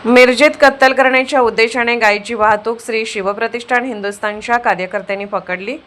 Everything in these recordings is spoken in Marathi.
मिरजेत कत्तल करण्याच्या उद्देशाने गायीची वाहतूक श्री शिवप्रतिष्ठान हिंदुस्थानच्या कार्यकर्त्यांनी पकडली।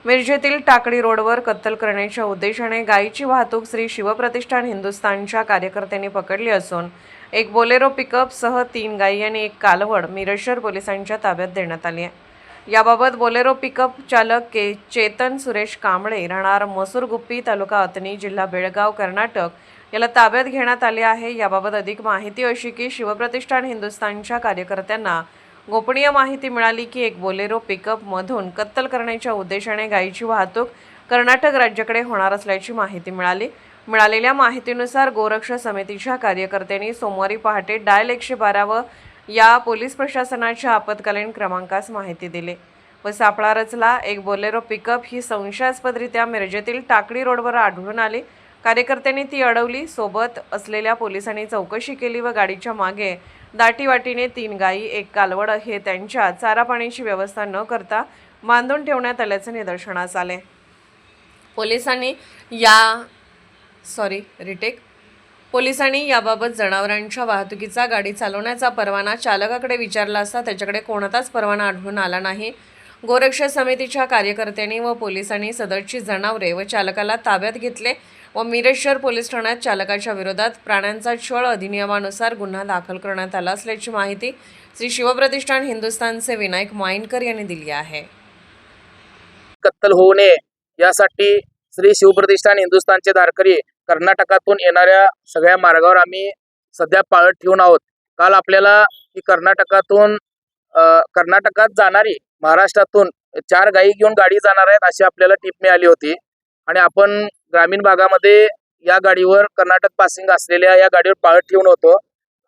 मिरजेतील टाकळी रोडवर कत्तल करण्याच्या उद्देशाने गायीची वाहतूक श्री शिवप्रतिष्ठान हिंदुस्थानच्या कार्यकर्त्यांनी पकडली असून एक बोलेरो पिकअपसह 3 गायी आणि एक कालवड मिरज शहर पोलिसांच्या ताब्यात देण्यात आली आहे। याबाबत बोलेरो पिकअप चालक चेतन सुरेश कांबळे राहणार मसूरगुप्पी तालुका अतनी जिल्हा बेळगाव कर्नाटक याला ताब्यात घेण्यात आले आहे। याबाबत अधिक माहिती अशी की शिवप्रतिष्ठान हिंदुस्थानच्या कार्यकर्त्यांना गोपनीय माहिती मिळाली की एक बोलेरो पिकअप मधून कत्तल करण्याच्या उद्देशाने गायीची वाहतूक कर्नाटक राज्याकडे होणार असल्याची माहिती मिळाली। मिळालेल्या माहितीनुसार गोरक्षा समितीच्या कार्यकर्त्यांनी सोमवारी पहाटे डायल 112 व या पोलीस प्रशासनाच्या आपत्कालीन क्रमांकास माहिती दिली व सापळा रचला। एक बोलेरो पिकअप ही संशयास्पदरित्या मिरजेतील टाकळी रोडवर आढळून आली। कार्यकर्त्यांनी ती अडवली। सोबत असलेल्या पोलिसांनी चौकशी केली व गाडीच्या मागे दाटीवाटीने 3 गायी एक कालवड हे त्यांच्या चारा पाण्याची व्यवस्था न करता बांधून ठेवण्यात आल्याचे निदर्शनास आले। पोलिसांनी याबाबत जनावरांच्या वाहतुकीचा गाडी चालवण्याचा परवाना चालकाकडे विचारला असता त्याच्याकडे कोणताच परवाना आढळून आला नाही। गोरक्षा समितीच्या कार्यकर्त्यांनी व पोलिसांनी सदरची जनावरे व चालकाला ताब्यात घेतले व मिरज शहर पोलीस ठाण्यात चालकाच्या विरोधात प्राण्यांचा छळ अधिनियमानुसार गुन्हा दाखल करण्यात आला असल्याची माहिती श्री शिवप्रतिष्ठान हिंदुस्थानचे विनायक माइनकर यांनी दिली आहे। कत्तल होऊ नये यासाठी श्री शिवप्रतिष्ठान हिंदुस्थानचे धारकरी कर्नाटकातून येणाऱ्या सगळ्या मार्गावर आम्ही सध्या पाळत ठेवून आहोत। काल आपल्याला ही कर्नाटकात जाणारी महाराष्ट्रातून 4 गायी घेऊन गाडी जाणार आहेत अशी आपल्याला टीप मिळाली होती आणि आपण ग्रामीण भागामध्ये या गाडीवर कर्नाटक पासिंग असलेल्या या गाडीवर पाळत ठेवून होतो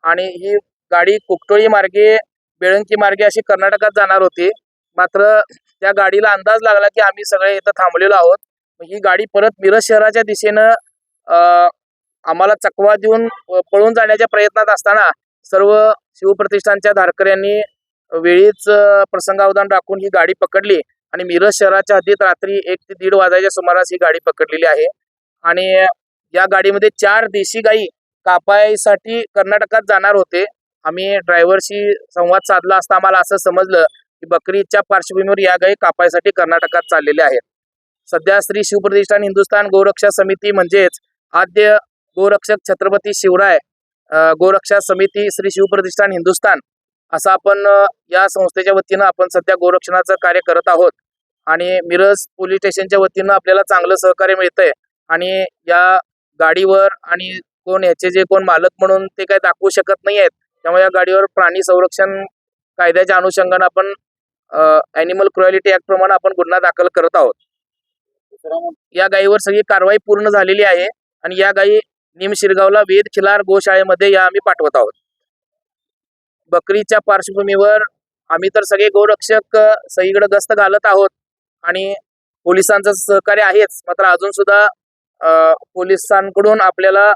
आणि ही गाडी कुकटोळी मार्गे बेळंकी मार्गे अशी कर्नाटकात जाणार होती। मात्र त्या गाडीला अंदाज लागला की आम्ही सगळे इथं थांबलेलो आहोत। ही गाडी परत मिरज शहराच्या दिशेनं आम्हाला चकवा देऊन पळून जाण्याच्या प्रयत्नात असताना सर्व शिवप्रतिष्ठानच्या धारकऱ्यांनी वेळीच प्रसंगावधान राखून ही गाडी पकडली आणि मिरज शहराच्या हद्दीत रात्री 1 ते 1:30 वाजायच्या सुमारास ही गाडी पकडलेली आहे आणि या गाडीमध्ये 4 देशी गायी कापायसाठी कर्नाटकात जाणार होते। आम्ही ड्रायव्हरशी संवाद साधला असता आम्हाला असं समजलं की बकरीच्या पार्श्वभूमीवर या गायी कापायसाठी कर्नाटकात चाललेल्या आहेत। सध्या श्री शिवप्रतिष्ठान हिंदुस्थान गोरक्षा समिती म्हणजेच आद्य गोरक्षक छत्रपती शिवराय गोरक्षा समिती श्री शिवप्रतिष्ठान हिंदुस्थान असं आपण या संस्थेच्या वतीनं आपण सध्या गोरक्षणाचं कार्य करत आहोत आणि मिरज पोलीस स्टेशनच्या वतीनं आपल्याला चांगलं सहकार्य मिळतंय आणि या गाडीवर आणि ह्याचे जे कोण मालक म्हणून ते काही दाखवू शकत नाही आहेत, त्यामुळे या गाडीवर प्राणी संरक्षण कायद्याच्या अनुषंगाने आपण ॲनिमल क्रुएलिटी ऍक्ट प्रमाणे आपण गुन्हा दाखल करत आहोत। या गायीवर सगळी कारवाई पूर्ण झालेली आहे आणि या गायी निमशिरगावला वेद खिलार गोशाळेमध्ये या आम्ही पाठवत आहोत। बकरीच्या पार्श्वभूमीवर आम्ही तर सगळे गोरक्षक सगळीकडे गस्त घालत आहोत आणि पोलिसांचं सहकार्य आहेच, मात्र अजून सुद्धा पोलिसांकडून आपल्याला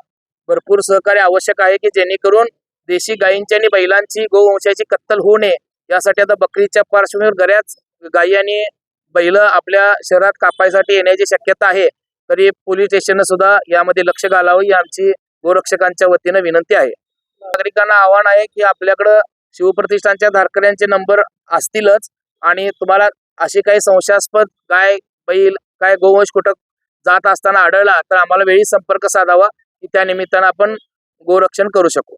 भरपूर सहकार्य आवश्यक आहे की जेणेकरून देशी गायींची आणि बैलांची गोवंशाची कत्तल होऊ नये यासाठी आता बकरीच्या पार्श्वभूमीवर बऱ्याच गायी आणि बैल आपल्या शहरात कापायसाठी येण्याची शक्यता आहे, तरी पोलीस स्टेशनने सुद्धा यामध्ये लक्ष घालावं ही आमची गोरक्षकांच्या वतीनं विनंती आहे। नागरिकांना आव्हान आहे की आपल्याकडं शिवप्रतिष्ठानच्या धारकऱ्यांचे नंबर असतीलच आणि तुम्हाला अशी काही संशयास्पद गाय बैल काय गोवंश कुठं जात असताना आढळला तर आम्हाला वेळी संपर्क साधावा की त्या निमित्तानं आपण गोरक्षण करू शकू।